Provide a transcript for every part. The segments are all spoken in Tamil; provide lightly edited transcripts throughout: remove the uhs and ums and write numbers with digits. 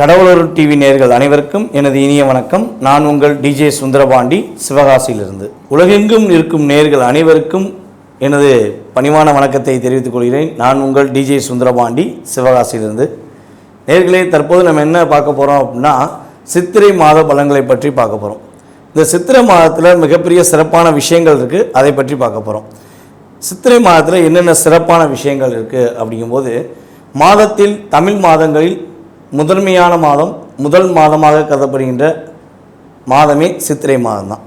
கடவுளூர் டிவி நேயர்கள் அனைவருக்கும் எனது இனிய வணக்கம். நான் உங்கள் டிஜே சுந்தரபாண்டி, சிவகாசியிலிருந்து. உலகெங்கும் இருக்கும் நேயர்கள் அனைவருக்கும் எனது பணிவான வணக்கத்தை தெரிவித்துக் கொள்கிறேன். நான் உங்கள் டிஜே சுந்தரபாண்டி, சிவகாசியிலிருந்து. நேயர்களே, தற்போது நம்ம என்ன பார்க்க போகிறோம் அப்படின்னா, சித்திரை மாத பலன்களை பற்றி பார்க்க போகிறோம். இந்த சித்திரை மாதத்தில் மிகப்பெரிய சிறப்பான விஷயங்கள் இருக்குது, அதை பற்றி பார்க்க போகிறோம். சித்திரை மாதத்தில் என்னென்ன சிறப்பான விஷயங்கள் இருக்குது அப்படிங்கும்போது, மாதத்தில் தமிழ் மாதங்களில் முதன்மையான மாதம், முதல் மாதமாக கருதப்படுகின்ற மாதமே சித்திரை மாதம் தான்.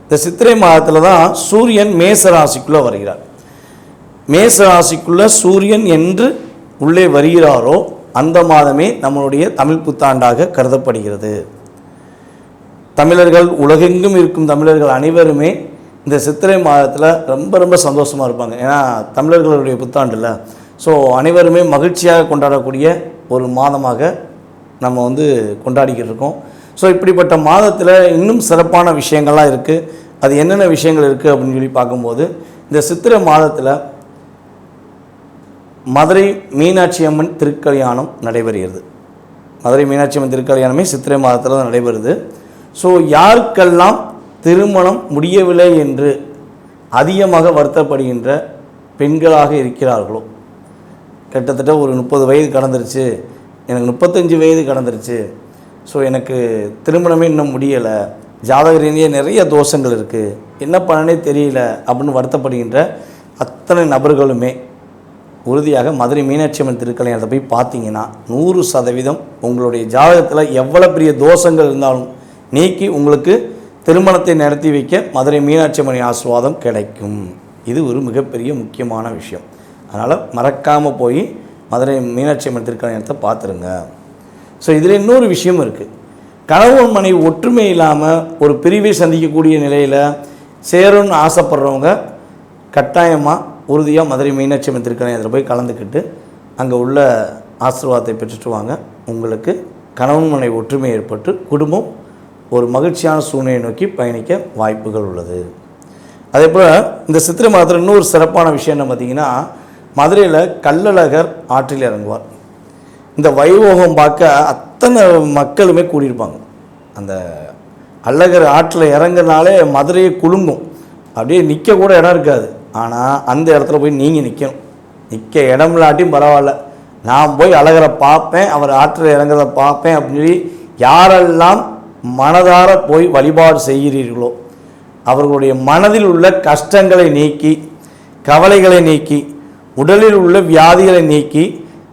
இந்த சித்திரை மாதத்தில் தான் சூரியன் மேச ராசிக்குள்ளே வருகிறார். மேச ராசிக்குள்ளே சூரியன் என்று உள்ளே வருகிறாரோ அந்த மாதமே நம்மளுடைய தமிழ் புத்தாண்டாக கருதப்படுகிறது. தமிழர்கள், உலகெங்கும் இருக்கும் தமிழர்கள் அனைவருமே இந்த சித்திரை மாதத்தில் ரொம்ப சந்தோஷமாக இருப்பாங்க. ஏன்னா தமிழர்களுடைய புத்தாண்டு இல்லை. ஸோ அனைவருமே மகிழ்ச்சியாக கொண்டாடக்கூடிய ஒரு மாதமாக நம்ம கொண்டாடிக்கிட்டு இருக்கோம். ஸோ இப்படிப்பட்ட மாதத்தில் இன்னும் சிறப்பான விஷயங்கள்லாம் இருக்குது. அது என்னென்ன விஷயங்கள் இருக்குது அப்படின்னு சொல்லி பார்க்கும்போது, இந்த சித்திரை மாதத்தில் மதுரை மீனாட்சி அம்மன் திருக்கல்யாணம் நடைபெறுகிறது. மதுரை மீனாட்சி அம்மன் திருக்கல்யாணமே சித்திரை மாதத்தில் தான் நடைபெறுது. ஸோ யாருக்கெல்லாம் திருமணம் முடியவில்லை என்று அதிகமாக வருத்தப்படுகின்ற பெண்களாக இருக்கிறார்களோ, கிட்டத்தட்ட ஒரு 30 வயது கடந்துருச்சு, எனக்கு 35 வயது கடந்துருச்சு, ஸோ எனக்கு திருமணமே இன்னும் முடியலை, ஜாதக ரீதியாக நிறைய தோஷங்கள் இருக்குது, என்ன பண்ணனே தெரியல அப்படின்னு வருத்தப்படுகின்ற அத்தனை நபர்களுமே உறுதியாக மதுரை மீனாட்சி அம்மன் திருக்கல்யாணத்தை போய் பார்த்தீங்கன்னா 100% உங்களுடைய ஜாதகத்தில் எவ்வளோ பெரிய தோஷங்கள் இருந்தாலும் நீக்கி உங்களுக்கு திருமணத்தை நடத்தி வைக்க மதுரை மீனாட்சி அம்மன் ஆசீர்வாதம் கிடைக்கும். இது ஒரு மிகப்பெரிய முக்கியமான விஷயம். அதனால் மறக்காமல் போய் மதுரை மீனாட்சி அம்மன் திருக்கல்யாணத்தை பார்த்துருங்க. ஸோ இதில் இன்னொரு விஷயம் இருக்குது. கணவன் மனைவி ஒற்றுமை இல்லாமல் ஒரு பிரிவை சந்திக்கக்கூடிய நிலையில் சேரும்னு ஆசைப்படுறவங்க கட்டாயமாக உறுதியாக மதுரை மீனாட்சி அம்மன் திருக்கல்யாணத்தில் போய் கலந்துக்கிட்டு அங்கே உள்ள ஆசீர்வாதத்தை பெற்றுட்டு வாங்க. உங்களுக்கு கணவன் மனைவி ஒற்றுமை ஏற்பட்டு குடும்பம் ஒரு மகிழ்ச்சியான சூழ்நிலையை நோக்கி பயணிக்க வாய்ப்புகள் உள்ளது. அதே போல் இந்த சித்திரை மாதத்தில் இன்னொரு சிறப்பான விஷயம் என்ன பார்த்திங்கன்னா, மதுரையில் கள்ளழகர் ஆற்றில் இறங்குவார். இந்த வைபோகம் பார்க்க அத்தனை மக்களுமே கூடியிருப்பாங்க. அந்த அழகர் ஆற்றில் இறங்குறதுனாலே மதுரையை குலுங்கும். அப்படியே நிற்க கூட இடம் இருக்காது. ஆனால் அந்த இடத்துல போய் நீங்கள் நிற்கணும். நிற்க இடம் இல்லாட்டியும் பரவாயில்ல, நான் போய் அழகரை பார்ப்பேன், அவர் ஆற்றில் இறங்குறத பார்ப்பேன் அப்படின்னு சொல்லி யாரெல்லாம் மனதார போய் வழிபாடு செய்கிறீர்களோ அவர்களுடைய மனதில் உள்ள கஷ்டங்களை நீக்கி, கவலைகளை நீக்கி, உடலில் உள்ள வியாதிகளை நீக்கி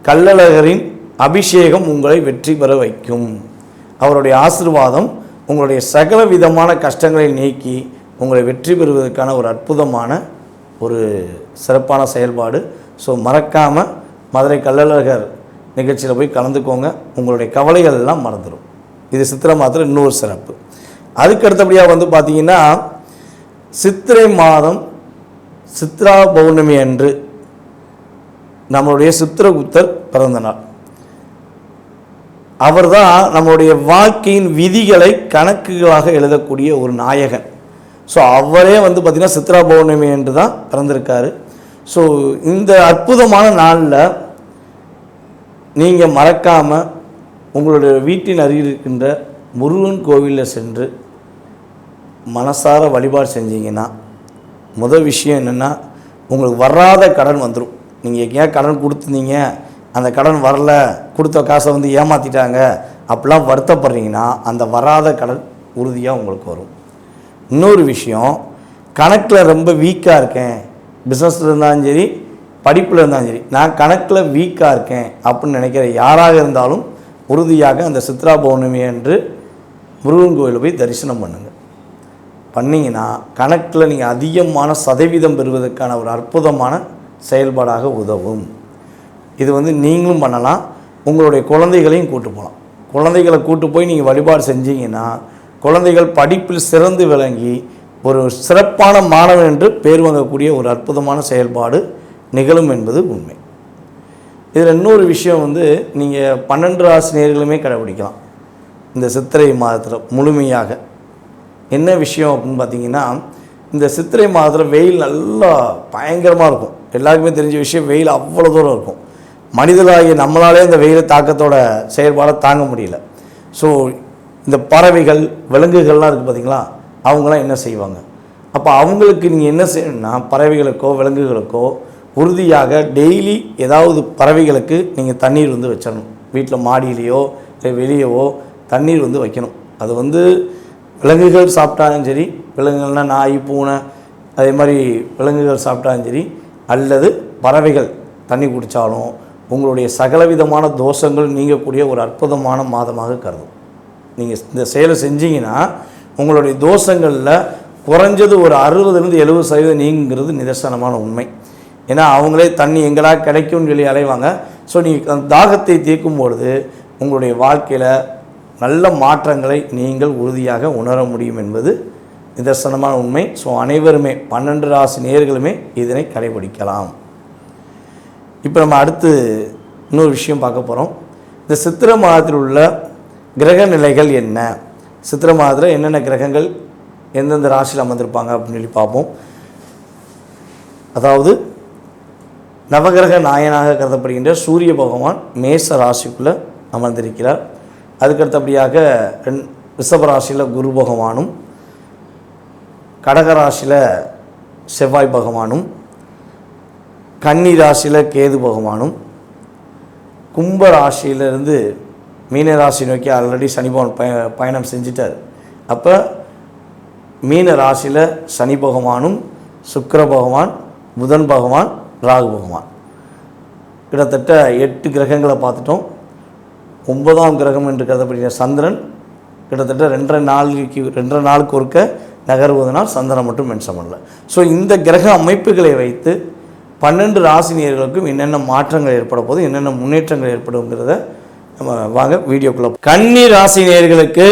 கள்ளழகரின் அபிஷேகம் உங்களை வெற்றி பெற வைக்கும். அவருடைய ஆசீர்வாதம் உங்களுடைய சகல விதமான கஷ்டங்களை நீக்கி உங்களை வெற்றி பெறுவதற்கான ஒரு அற்புதமான ஒரு சிறப்பான செயல்பாடு. ஸோ மறக்காமல் மதுரை கள்ளழகர் நிகழ்ச்சியில் போய் கலந்துக்கோங்க. உங்களுடைய கவலைகள் எல்லாம் மறந்துடும். இது சித்திரை மாதத்தில் இன்னொரு சிறப்பு. அதுக்கு அடுத்தபடியாக பார்த்திங்கன்னா, சித்திரை மாதம் சித்ரா பௌர்ணமி அன்று நம்மளுடைய சித்திரகுப்தர் பிறந்த நாள். அவர் தான் நம்மளுடைய வாழ்க்கையின் விதிகளை கணக்குகளாக எழுதக்கூடிய ஒரு நாயகன். ஸோ அவரே பார்த்திங்கன்னா சித்ரா பௌர்ணமி என்று தான் பிறந்திருக்காரு. ஸோ இந்த அற்புதமான நாளில் நீங்கள் மறக்காமல் உங்களுடைய வீட்டின் அருகில் இருக்கின்ற முருகன் கோவிலில் சென்று மனசார வழிபாடு செஞ்சீங்கன்னா, முதல் விஷயம் என்னென்னா, உங்களுக்கு வராத கடன் வந்துடும். நீங்கள் எங்கேயா கடன் கொடுத்துருந்தீங்க, அந்த கடன் வரல, கொடுத்த காசை ஏமாற்றிட்டாங்க அப்படிலாம் வருத்தப்படுறீங்கன்னா, அந்த வராத கடன் உறுதியாக உங்களுக்கு வரும். இன்னொரு விஷயம், கணக்கில் ரொம்ப வீக்காக இருக்கேன், பிஸ்னஸில் இருந்தாலும் சரி, படிப்பில் இருந்தாலும் சரி, நான் கணக்கில் வீக்காக இருக்கேன் அப்படின்னு நினைக்கிற யாராக இருந்தாலும் உறுதியாக அந்த சித்ரா பௌர்ணமி அன்று முருகன் கோயிலில் போய் தரிசனம் பண்ணுங்கள். பண்ணிங்கன்னா கணக்கில் நீங்கள் அதிகமான சதவீதம் பெறுவதற்கான ஒரு அற்புதமான செயல்பாடாக உதவும். இது நீங்களும் பண்ணலாம், உங்களுடைய குழந்தைகளையும் கூட்டு போகலாம். குழந்தைகளை கூட்டு போய் நீங்கள் வழிபாடு செஞ்சீங்கன்னா குழந்தைகள் படிப்பில் சிறந்து விளங்கி ஒரு சிறப்பான மாணவன் என்று பேர் வாங்கக்கூடிய ஒரு அற்புதமான செயல்பாடு நிகழும் என்பது உண்மை. இதில் இன்னொரு விஷயம் நீங்கள் 12 ராசி நேயர்களுமே கடைபிடிக்கலாம் இந்த சித்திரை மாதத்தில் முழுமையாக. என்ன விஷயம் அப்படின்னு பார்த்தீங்கன்னா, இந்த சித்திரை மாதத்தில் வெயில் நல்லா பயங்கரமாக இருக்கும். எல்லாருக்குமே தெரிஞ்ச விஷயம், வெயில் அவ்வளோ தூரம் இருக்கும். மனிதர்களாகிய நம்மளாலே இந்த வெயில் தாக்கத்தோட செயல்பாடை தாங்க முடியல. ஸோ இந்த பறவைகள் விலங்குகள்லாம் இருக்குது பார்த்திங்களா, அவங்களாம் என்ன செய்வாங்க? அப்போ அவங்களுக்கு நீங்கள் என்ன செய்யணும்னா, பறவைகளுக்கோ விலங்குகளுக்கோ உறுதியாக டெய்லி ஏதாவது பறவைகளுக்கு நீங்கள் தண்ணீர் வந்து வச்சிடணும். வீட்டில் மாடியிலையோ இல்லை வெளியவோ தண்ணீர் வந்து வைக்கணும். அது வந்து விலங்குகள் சாப்பிட்டாலும் சரி, விலங்குகள்னால் நாய் பூனை அதே மாதிரி விலங்குகள் சாப்பிட்டாலும் சரி, அல்லது பறவைகள் தண்ணி குடித்தாலும் உங்களுடைய சகலவிதமான தோஷங்கள் நீங்கக்கூடிய ஒரு அற்புதமான மாதமாக கருதும். நீங்கள் இந்த செயலை செஞ்சீங்கன்னா உங்களுடைய தோஷங்களில் குறைஞ்சது ஒரு 60-70% நீங்கிறது நிதர்சனமான உண்மை. ஏன்னா அவங்களே தண்ணி எங்கடா கிடைக்கும்னு சொல்லி அலைவாங்க. ஸோ நீங்கள் அந்த தாகத்தை தீர்க்கும் பொழுது உங்களுடைய வாழ்க்கையில் நல்ல மாற்றங்களை நீங்கள் உறுதியாக உணர முடியும் என்பது நிதர்சனமான உண்மை. ஸோ அனைவருமே 12 ராசி நேயர்களுமே இதனை கடைபிடிக்கலாம். இப்போ நம்ம அடுத்து இன்னொரு விஷயம் பார்க்க போகிறோம். இந்த சித்திரை மாதத்தில் உள்ள கிரக நிலைகள் என்ன, சித்திரை மாதத்தில் என்னென்ன கிரகங்கள் எந்தெந்த ராசியில் அமர்ந்திருப்பாங்க அப்படின்னு சொல்லி பார்ப்போம். அதாவது நவகிரக நாயனாக கருதப்படுகின்ற சூரிய பகவான் மேச ராசிக்குள்ளே அமர்ந்திருக்கிறார். அதுக்கடுத்தபடியாக ரிஷப ராசியில் குரு பகவானும், கடக ராசியில் செவ்வாய் பகவானும், கன்னி ராசியில் கேது பகவானும், கும்ப ராசியிலிருந்து மீன ராசி நோக்கி ஆல்ரெடி சனி பகவான் பயணம் செஞ்சிட்டார். அப்போ மீன ராசியில் சனி பகவானும், சுக்கிர பகவான், புதன் பகவான், ராகு பகவான், கிட்டத்தட்ட 8 கிரகங்களை பார்த்துட்டோம். 9ஆம் கிரகம் என்று கருதப்படுகிற சந்திரன் கிட்டத்தட்ட 2.5 நாளுக்கு ஒருக்க நகர்வதனால் சந்திரன் மட்டும் மென்ஷன் பண்ணல. ஸோ இந்த கிரக அமைப்புகளை வைத்து 12 ராசினியர்களுக்கும் என்னென்ன மாற்றங்கள் ஏற்பட போது, என்னென்ன முன்னேற்றங்கள் ஏற்படுங்கிறத நம்ம வாங்க வீடியோக்குள்ளே. கன்னி ராசினியர்களுக்கு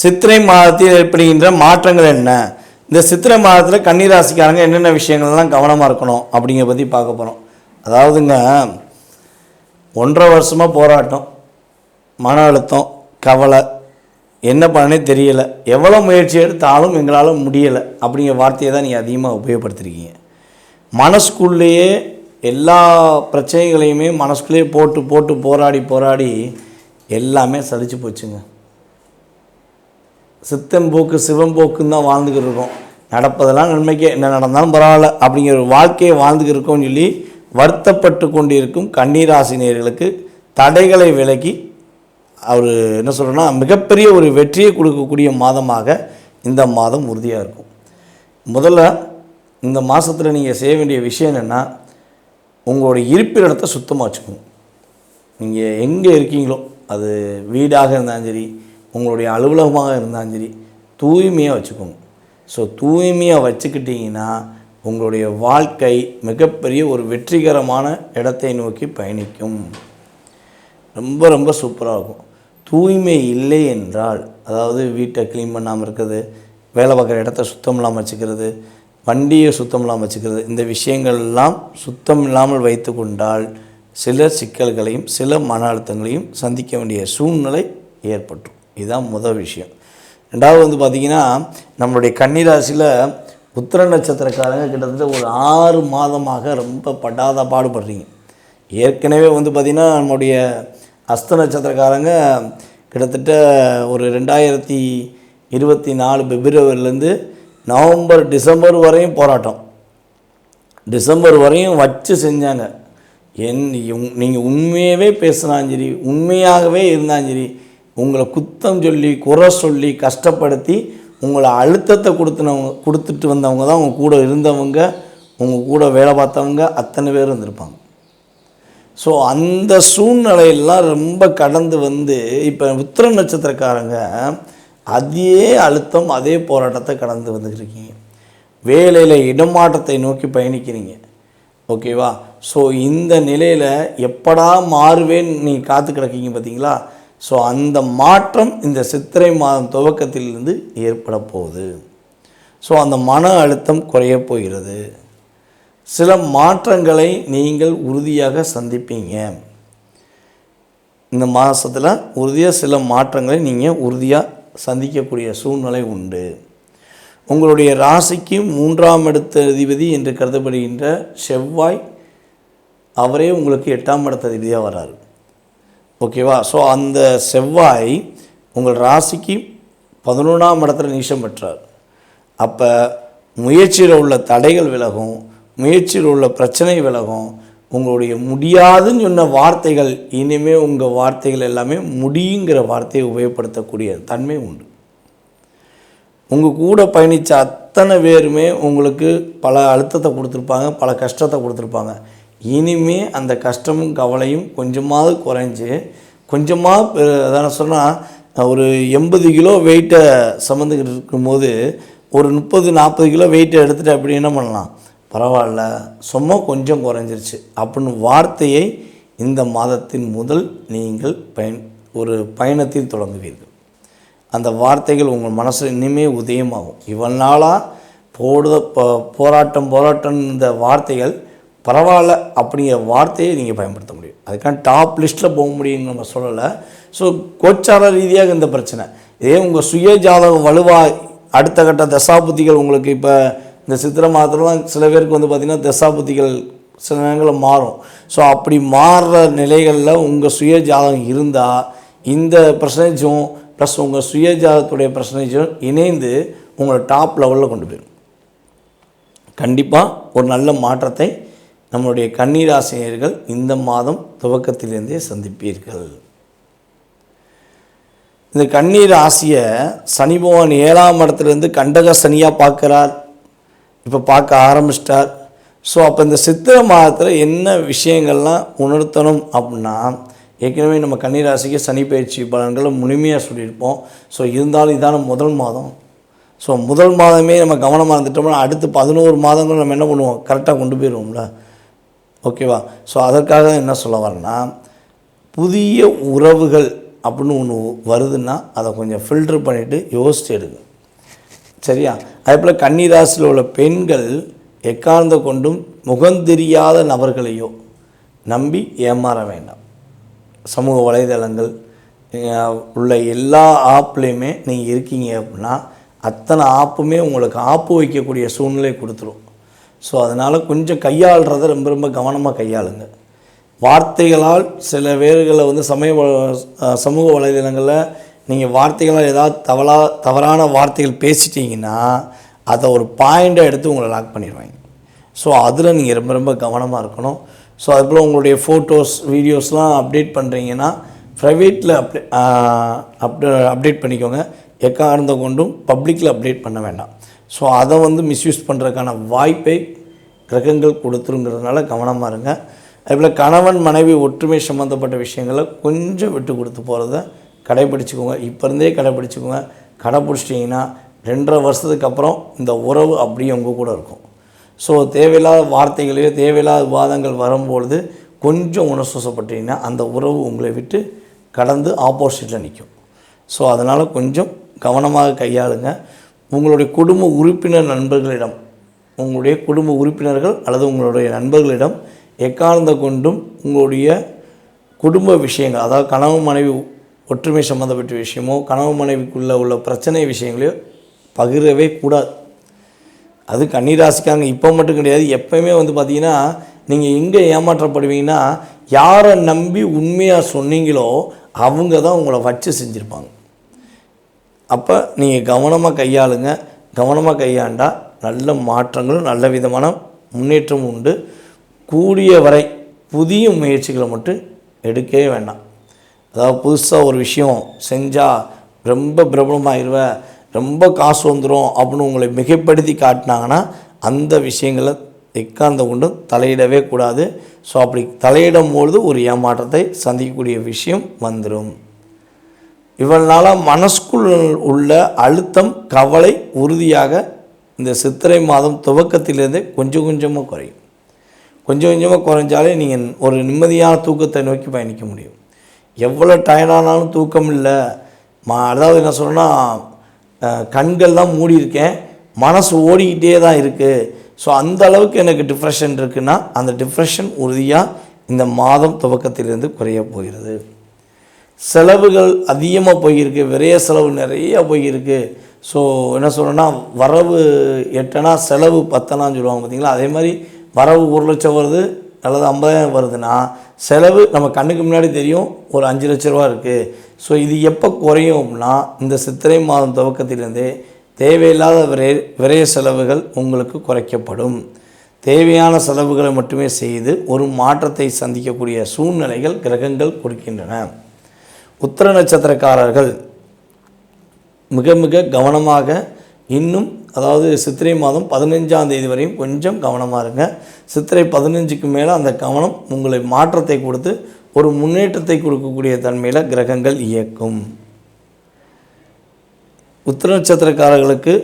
சித்திரை மாதத்தில் ஏற்படுகின்ற மாற்றங்கள் என்ன, இந்த சித்திரை மாதத்தில் கன்னி ராசிக்காரங்க என்னென்ன விஷயங்கள்லாம் கவனமாக இருக்கணும் அப்படிங்கிற பற்றி பார்க்க போகிறோம். அதாவதுங்க 1.5 வருஷமாக போராட்டம், மன அழுத்தம், கவலை, என்ன பண்ணனே தெரியலை, எவ்வளோ முயற்சி எடுத்தாலும் எங்களால் முடியலை அப்படிங்கிற வார்த்தையை தான் நீங்கள் அதிகமாக உபயோகப்படுத்திருக்கீங்க. மனசுக்குள்ளேயே எல்லா பிரச்சனைகளையுமே மனசுக்குள்ளேயே போட்டு போராடி எல்லாமே சலிச்சு போச்சுங்க. சித்தம்போக்கு சிவம்போக்குன்னு தான் வாழ்ந்துக்கிட்டு இருக்கோம். நடப்பதெல்லாம் நன்மைக்கே, என்ன நடந்தாலும் பரவாயில்ல அப்படிங்கிற ஒரு வாழ்க்கையை வாழ்ந்துக்கிட்டு இருக்கோம்னு சொல்லி வருத்தப்பட்டு கொண்டிருக்கும் கன்னிராசினியர்களுக்கு தடைகளை விலக்கி அவர் என்ன சொல்கிறேன்னா மிகப்பெரிய ஒரு வெற்றியை கொடுக்கக்கூடிய மாதமாக இந்த மாதம் உறுதியாக இருக்கும். முதல்ல இந்த மாதத்தில் நீங்கள் செய்ய வேண்டிய விஷயம் என்னென்னா, உங்களுடைய இருப்பிடத்தை சுத்தமாக வச்சுக்கோங்க. நீங்கள் எங்கே இருக்கீங்களோ, அது வீடாக இருந்தாலும் சரி, உங்களுடைய அலுவலகமாக இருந்தாலும் சரி, தூய்மையாக வச்சுக்கோங்க. ஸோ தூய்மையாக வச்சுக்கிட்டிங்கன்னா உங்களுடைய வாழ்க்கை மிகப்பெரிய ஒரு வெற்றிகரமான இடத்தை நோக்கி பயணிக்கும். ரொம்ப ரொம்ப சூப்பராக இருக்கும். தூய்மை இல்லை என்றால், அதாவது வீட்டை க்ளீன் பண்ணாமல் இருக்கிறது, வேலை பார்க்குற இடத்த சுத்தம் இல்லாமல் வச்சுக்கிறது, வண்டியை சுத்தம் இல்லாமல் வச்சுக்கிறது, இந்த விஷயங்கள்லாம் சுத்தம் இல்லாமல் வைத்து கொண்டால் சில சிக்கல்களையும் சில மன அழுத்தங்களையும் சந்திக்க வேண்டிய சூழ்நிலை ஏற்பட்டுரும். இதுதான் முதல் விஷயம். ரெண்டாவது பார்த்திங்கன்னா, நம்மளுடைய கன்னிராசியில் உத்திர நட்சத்திரக்காரங்க கிட்டத்தட்ட ஒரு 6 மாதமாக ரொம்ப படாத பாடுபடுறீங்க. ஏற்கனவே பார்த்திங்கன்னா நம்முடைய அஸ்த நட்சத்திரக்காரங்க கிட்டத்தட்ட ஒரு 2024 பிப்ரவரிலேருந்து நவம்பர் டிசம்பர் வரையும் போராட்டம், டிசம்பர் வரையும் வச்சு செஞ்சாங்க. நீங்கள் உண்மையாகவே பேசுனாலும் சரி, உண்மையாகவே இருந்தாலும் சரி, உங்களை குத்தம் சொல்லி குறை சொல்லி கஷ்டப்படுத்தி உங்களை அழுத்தத்தை கொடுத்துட்டு வந்தவங்க தான் உங்கள் கூட இருந்தவங்க, உங்கள் கூட வேலை பார்த்தவங்க அத்தனை பேர் இருந்திருப்பாங்க. ஸோ அந்த சூழ்நிலையெல்லாம் ரொம்ப கடந்து இப்போ உத்திர நட்சத்திரக்காரங்க அதே அழுத்தம் அதே போராட்டத்தை கடந்து வந்துருக்கீங்க. வேலையில் இடமாற்றத்தை நோக்கி பயணிக்கிறீங்க. ஓகேவா? ஸோ இந்த நிலையில் எப்படா மாறுவேன்னு நீங்கள் காத்து கிடக்கீங்க பார்த்தீங்களா? ஸோ அந்த மாற்றம் இந்த சித்திரை மாதம் துவக்கத்திலிருந்து ஏற்பட போகுது. ஸோ அந்த மன அழுத்தம் குறைய போகிறது. சில மாற்றங்களை நீங்கள் உறுதியாக சந்திப்பீங்க. இந்த மாதத்தில் உறுதியாக சில மாற்றங்களை நீங்கள் உறுதியாக சந்திக்கக்கூடிய சூழ்நிலை உண்டு. உங்களுடைய ராசிக்கு 3ஆம் இடத்த அதிபதி என்று கருதப்படுகின்ற செவ்வாய் அவரே உங்களுக்கு 8ஆம் இடத்த அதிபதியாக வராரு. ஓகேவா? ஸோ அந்த செவ்வாய் உங்கள் ராசிக்கு 11ஆம் இடத்துல நீச்சம் பெற்றார். அப்போ முயற்சியில் உள்ள தடைகள் விலகும், முயற்சியில் உள்ள பிரச்சனை விலகும். உங்களுடைய முடியாதுன்னு சொன்ன வார்த்தைகள் இனிமேல் உங்கள் வார்த்தைகள் எல்லாமே முடியுங்கிற வார்த்தையை உபயோகப்படுத்தக்கூடிய தன்மை உண்டு. உங்கள் கூட பயணித்த அத்தனை பேருமே உங்களுக்கு பல அழுத்தத்தை கொடுத்துருப்பாங்க, பல கஷ்டத்தை கொடுத்துருப்பாங்க. இனிமே அந்த கஷ்டமும் கவலையும் கொஞ்சமாவது குறைஞ்சி கொஞ்சமாக அதான சொன்னால் ஒரு 80 கிலோ வெயிட்டை சுமந்துக்கிட்டு இருக்கும்போது ஒரு 30-40 கிலோ வெயிட்டை எடுத்துகிட்டு அப்படி என்ன பண்ணலாம், பரவாயில்ல சும்மா கொஞ்சம் குறைஞ்சிருச்சு அப்படின்னு வார்த்தையை இந்த மாதத்தின் முதல் நீங்கள் ஒரு பயணத்தில் தொடங்குவீர்கள். அந்த வார்த்தைகள் உங்கள் மனசில் இனிமேல் உதயமாகும். இவ்வளவு நாளாக போராட்டம் இந்த வார்த்தைகள் பரவாயில்ல அப்படிங்கிற வார்த்தையை நீங்கள் பயன்படுத்த முடியும். அதுக்கான டாப் லிஸ்ட்டில் போக முடியும்னு நம்ம சொல்லலை. ஸோ கோச்சார ரீதியாக இந்த பிரச்சனை இதே உங்கள் சுய ஜாதகம் வலுவாக அடுத்த கட்ட தசாபுத்திகள் உங்களுக்கு இப்போ இந்த சித்திரை மாதத்துலலாம் சில பேருக்கு வந்து பார்த்திங்கன்னா தசாபுத்திகள் சில நேரங்களில் மாறும். ஸோ அப்படி மாறுற நிலைகளில் உங்கள் சுய ஜாதகம் இருந்தால் இந்த பர்சன்டேஜும் ப்ளஸ் உங்கள் சுய ஜாதகத்துடைய பர்சன்டேஜும் இணைந்து உங்களை டாப் லெவலில் கொண்டு போயிடும். கண்டிப்பாக ஒரு நல்ல மாற்றத்தை நம்மளுடைய கன்னிராசினியர்கள் இந்த மாதம் துவக்கத்திலிருந்தே சந்திப்பீர்கள். இந்த கன்னிராசியை சனி பகவான் 7ஆம் இடத்துலேருந்து கண்டக சனியாக பார்க்குறார், இப்போ பார்க்க ஆரம்பிச்சிட்டார். ஸோ அப்போ இந்த சித்திரை மாதத்தில் என்ன விஷயங்கள்லாம் உணர்த்தணும் அப்படின்னா, ஏற்கனவே நம்ம கன்னிராசிக்கு சனி பயிற்சி பலன்களை முழுமையாக சொல்லியிருப்போம். ஸோ இருந்தாலும் இதான முதல் மாதம். ஸோ முதல் மாதமே நம்ம கவனமாக இருந்துட்டோம்னா அடுத்து 11 மாதங்கள் நம்ம என்ன பண்ணுவோம், கரெக்டாக கொண்டு போயிடுவோம்ல. ஓகேவா? ஸோ அதற்காக என்ன சொல்ல வரேன்னா, புதிய உறவுகள் அப்படின்னு ஒன்று வருதுன்னா அதை கொஞ்சம் ஃபில்ட்ரு பண்ணிவிட்டு யோசிச்சு எடுங்க. சரியா? அதே போல் கன்னிராசியில் உள்ள பெண்கள் எக்காரணத்தை கொண்டும் முகந்தெரியாத நபர்களையோ நம்பி ஏமாற வேண்டாம். சமூக வலைதளங்கள் உள்ள எல்லா ஆப்லேயுமே நீங்கள் இருக்கீங்க அப்படின்னா அத்தனை ஆப்புமே உங்களுக்கு ஆப்பு வைக்கக்கூடிய சூழ்நிலை கொடுத்துரும். ஸோ அதனால் கொஞ்சம் கையாளுறதை ரொம்ப ரொம்ப கவனமாக கையாளுங்க. வார்த்தைகளால் சில பேர்களை வந்து சமூக வலைதளங்களில் நீங்கள் வார்த்தைகளால் ஏதாவது தவறான வார்த்தைகள் பேசிட்டீங்கன்னா அதை ஒரு பாயிண்டாக எடுத்து உங்களை லாக் பண்ணிடுவாங்க. ஸோ அதில் நீங்கள் ரொம்ப ரொம்ப கவனமாக இருக்கணும். ஸோ அதுபோல் உங்களுடைய ஃபோட்டோஸ் வீடியோஸ்லாம் அப்டேட் பண்ணுறீங்கன்னா ப்ரைவேட்டில் அப்டேட் பண்ணிக்கோங்க. எக்காரணத்தை கொண்டும் பப்ளிக்கில் அப்டேட் பண்ண வேண்டாம். ஸோ அதை வந்து மிஸ்யூஸ் பண்ணுறதுக்கான வாய்ப்பை கிரகங்கள் கொடுத்துருங்கிறதுனால கவனமாக இருங்க. அதுபோல் கணவன் மனைவி ஒற்றுமை சம்மந்தப்பட்ட விஷயங்களை கொஞ்சம் விட்டு கொடுத்து போகிறத கடைப்பிடிச்சிக்கோங்க. இப்போ இருந்தே கடைப்பிடிச்சிக்கோங்க. கடைப்பிடிச்சிட்டிங்கன்னா 2.5 வருஷத்துக்கு அப்புறம் இந்த உறவு அப்படியே உங்கள் கூட இருக்கும். ஸோ தேவையில்லாத வார்த்தைகளையோ தேவையில்லாத விவாதங்கள் வரும்பொழுது கொஞ்சம் உணர்ச்சிப்பட்டீங்கன்னா அந்த உறவு உங்களை விட்டு கடந்து ஆப்போசிட்டில் நிற்கும். ஸோ அதனால் கொஞ்சம் கவனமாக கையாளுங்க. உங்களுடைய குடும்ப உறுப்பினர் நண்பர்களிடம், உங்களுடைய குடும்ப உறுப்பினர்கள் அல்லது உங்களுடைய நண்பர்களிடம் எக்காரணத்தை கொண்டும் உங்களுடைய குடும்ப விஷயங்கள், அதாவது கணவன் மனைவி ஒற்றுமை சம்மந்தப்பட்ட விஷயமோ கணவன் மனைவிக்குள்ளே உள்ள பிரச்சனை விஷயங்களையோ பகிரவே கூடாது. அது கன்னிராசிக்காங்க இப்போ மட்டும் கிடையாது, எப்போயுமே வந்து பார்த்திங்கன்னா நீங்கள் எங்கே ஏமாற்றப்படுவீங்கன்னா யாரை நம்பி உண்மையாக சொன்னீங்களோ அவங்க தான் உங்களை வச்சு செஞ்சுருப்பாங்க. அப்போ நீங்கள் கவனமாக கையாளுங்க. கவனமாக கையாண்டால் நல்ல மாற்றங்களும் நல்ல விதமான முன்னேற்றமும் உண்டு. கூடிய வரை புதிய முயற்சிகளை மட்டும் எடுக்கவே வேண்டாம். அதாவது புதுசாக ஒரு விஷயம் செஞ்சால் ரொம்ப பிரபலமாகிடுவேன், ரொம்ப காசு வந்துடும் அப்படின்னு உங்களை மிகைப்படுத்தி காட்டினாங்கன்னா அந்த விஷயங்களை எக்காந்த கொண்டு தலையிடவே கூடாது. ஸோ அப்படி தலையிடும்பொழுது ஒரு ஏமாற்றத்தை சந்திக்கக்கூடிய விஷயம் வந்துடும். இவனால் மனசுக்குள் உள்ள அழுத்தம் கவலை உறுதியாக இந்த சித்திரை மாதம் துவக்கத்திலேருந்தே கொஞ்சம் கொஞ்சமாக குறையும். கொஞ்சம் கொஞ்சமாக குறைஞ்சாலே நீங்கள் ஒரு நிம்மதியான தூக்கத்தை நோக்கி பயணிக்க முடியும். எவ்வளோ டயர்டானாலும் தூக்கம் இல்லை, அதாவது என்ன சொன்னால் கண்கள் தான் மூடி இருக்கேன், மனசு ஓடிக்கிட்டே தான் இருக்குது. ஸோ அந்த அளவுக்கு எனக்கு டிப்ரெஷன் இருக்குன்னா அந்த டிப்ரெஷன் உறுதியாக இந்த மாதம் துவக்கத்திலிருந்து குறைய போகிறது. செலவுகள் அதிகமாக போயிருக்கு, விரைய செலவு நிறையா போயிருக்கு. ஸோ என்ன சொல்கிறேன்னா வரவு 8 செலவு 10 சொல்லுவாங்க பார்த்தீங்களா, அதே மாதிரி வரவு 1 லட்சம் வருது, அல்லது 50,000 வருதுன்னா செலவு நம்ம கண்ணுக்கு முன்னாடி தெரியும் ஒரு 5 லட்ச ரூபா இருக்குது. ஸோ இது எப்போ குறையும்னா இந்த சித்திரை மாதம் துவக்கத்திலிருந்தே தேவையில்லாத விரைய செலவுகள் உங்களுக்கு குறைக்கப்படும். தேவையான செலவுகளை மட்டுமே செய்து ஒரு மாற்றத்தை சந்திக்கக்கூடிய சூழ்நிலைகள் கிரகங்கள் கொடுக்கின்றன. உத்திர நட்சத்திரக்காரர்கள் மிக மிக கவனமாக இன்னும், அதாவது சித்திரை மாதம் 15ஆம் தேதி வரையும் கொஞ்சம் கவனமாக இருங்க. சித்திரை 15க்கு மேலே அந்த கவனம் உங்களை மாற்றத்தை கொடுத்து ஒரு முன்னேற்றத்தை கொடுக்கக்கூடிய தன்மையில் கிரகங்கள் இயக்கும். உத்திர நட்சத்திரக்காரர்களுக்கு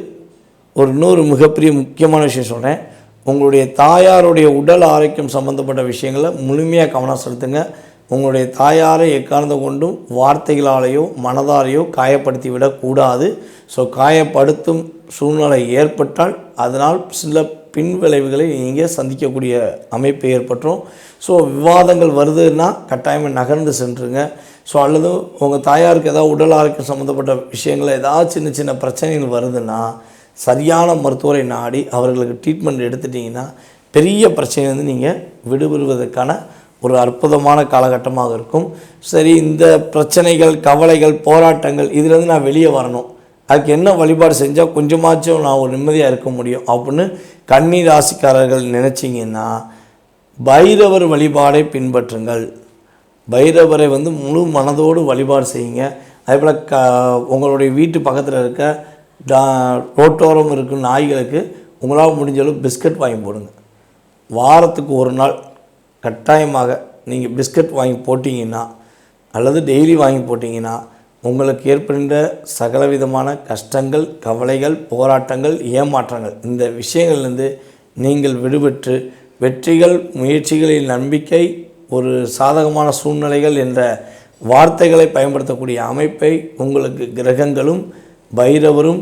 இன்னொரு மிகப்பெரிய முக்கியமான விஷயம் சொல்கிறேன். உங்களுடைய தாயாருடைய உடல் ஆரோக்கியம் சம்பந்தப்பட்ட விஷயங்களில் முழுமையாக கவனம் செலுத்துங்க. உங்களுடைய தாயாரை எக்காரணத்தை கொண்டும் வார்த்தைகளாலேயோ மனதாலேயோ காயப்படுத்தி விடக்கூடாது. ஸோ காயப்படுத்தும் சூழ்நிலை ஏற்பட்டால் அதனால் சில பின்விளைவுகளை நீங்கள் சந்திக்கக்கூடிய அமைப்பு ஏற்பட்டுரும். ஸோ விவாதங்கள் வருதுன்னா கட்டாயமாக நகர்ந்து சென்றுங்க. ஸோ அல்லது உங்கள் தாயாருக்கு ஏதாவது உடல் ஆரோக்கியம் சம்மந்தப்பட்ட விஷயங்கள் ஏதாவது சின்ன சின்ன பிரச்சனைகள் வருதுன்னா சரியான மருத்துவரை நாடி அவர்களுக்கு ட்ரீட்மெண்ட் எடுத்துட்டிங்கன்னா பெரிய பிரச்சனையிலேருந்து நீங்கள் விடுபடுவதற்கான ஒரு அற்புதமான காலகட்டமாக இருக்கும். சரி, இந்த பிரச்சனைகள், கவலைகள், போராட்டங்கள் இதிலேருந்து நான் வெளியே வரணும், அதுக்கு என்ன வழிபாடு செஞ்சால் கொஞ்சமாச்சும் நான் ஒரு நிம்மதியாக இருக்க முடியும் அப்படின்னு கன்னி ராசிக்காரர்கள் நினச்சிங்கன்னா பைரவர் வழிபாடை பின்பற்றுங்கள். பைரவரை முழு மனதோடு வழிபாடு செய்யுங்க. அதேபோல் உங்களுடைய வீட்டு பக்கத்தில் இருக்க ரோட்டோரம் இருக்கும் நாய்களுக்கு உங்களால் முடிஞ்சளவு பிஸ்கட் வாங்கி போடுங்க. வாரத்துக்கு ஒரு நாள் கட்டாயமாக நீங்கள் பிஸ்கட் வாங்கி போட்டிங்கன்னா அல்லது டெய்லி வாங்கி போட்டிங்கன்னா உங்களுக்கு ஏற்படுகின்ற சகலவிதமான கஷ்டங்கள், கவலைகள், போராட்டங்கள், ஏமாற்றங்கள் இந்த விஷயங்கள்லேருந்து நீங்கள் விடுபட்டு வெற்றிகள், முயற்சிகளில் நம்பிக்கை, ஒரு சாதகமான சூழ்நிலைகள் என்ற வார்த்தைகளை பயன்படுத்தக்கூடிய அமைப்பை உங்களுக்கு கிரகங்களும் பைரவரும்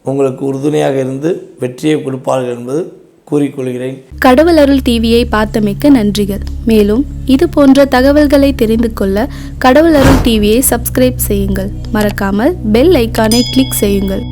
உங்களுக்கு உறுதுணையாக இருந்து வெற்றியை கொடுப்பார்கள் என்பது கூறிக்கொள்கிறேன். கடவுள் அருள் டிவியை பார்த்தமைக்க நன்றிகள். மேலும் இது போன்ற தகவல்களை தெரிந்து கொள்ள கடவுள் அருள் டிவியை சப்ஸ்கிரைப் செய்யுங்கள். மறக்காமல் பெல் ஐக்கானை கிளிக் செய்யுங்கள்.